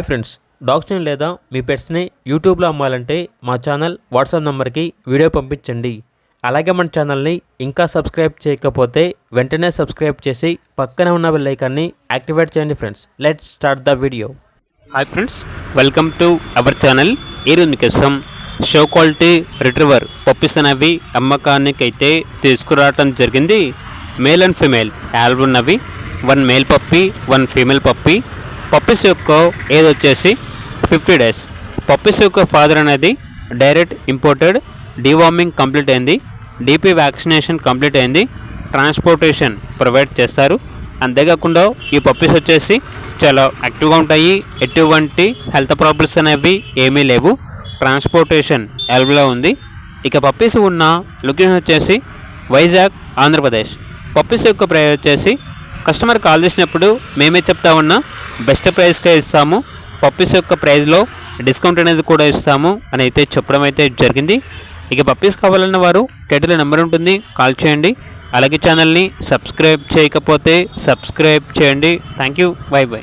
Hi friends, డాగ్స్ని లేదా మీ పెట్స్ని యూట్యూబ్లో అమ్మాలంటే మా ఛానల్ వాట్సాప్ నెంబర్కి వీడియో పంపించండి. అలాగే మన ఛానల్ని ఇంకా సబ్స్క్రైబ్ చేయకపోతే వెంటనే సబ్స్క్రైబ్ చేసి పక్కనే ఉన్న బెల్ ఐకాన్ని యాక్టివేట్ చేయండి. Friends, let's start the video. Hi friends, welcome to our channel. ఈరోజు మీకోసం షో క్వాలిటీ రిట్రీవర్ పప్పీస్ అనేవి అమ్మకానికి అయితే తీసుకురావటం జరిగింది. మేల్ అండ్ ఫీమేల్ యాల్బ్ ఉన్నవి. 1 male puppy, 1 female puppy. Puppies యొక్క ఏజ్ వచ్చేసి 50 days. పప్పీస్ యొక్క ఫాదర్ అనేది డైరెక్ట్ ఇంపోర్టెడ్. డీవార్మింగ్ కంప్లీట్ అయింది. డీపీ వ్యాక్సినేషన్ కంప్లీట్ అయింది. ట్రాన్స్పోర్టేషన్ ప్రొవైడ్ చేస్తారు. అంతేకాకుండా ఈ పప్పీస్ వచ్చేసి చాలా యాక్టివ్గా ఉంటాయి. ఎటువంటి హెల్త్ ప్రాబ్లమ్స్ అనేవి ఏమీ లేవు. ట్రాన్స్పోర్టేషన్ అవైలబుల్గా ఉంది. ఇక పప్పీస్ ఉన్న లొకేషన్ వచ్చేసి వైజాగ్, ఆంధ్రప్రదేశ్. పప్పీస్ యొక్క ప్రైస్ వచ్చేసి కస్టమర్ కాల్ చేసినప్పుడు మేమే చెప్తా ఉన్నా బెస్ట్ ప్రైస్కే ఇస్తాము. పప్పీస్ యొక్క ప్రైస్లో డిస్కౌంట్ అనేది కూడా ఇస్తాము అని అయితే చెప్పడం అయితే జరిగింది. ఇక పప్పీస్ కావాలన్న వారు టైటిల్ నెంబర్ ఉంటుంది, కాల్ చేయండి. అలాగే ఛానల్ని సబ్స్క్రైబ్ చేయకపోతే సబ్స్క్రైబ్ చేయండి. Thank you, by by.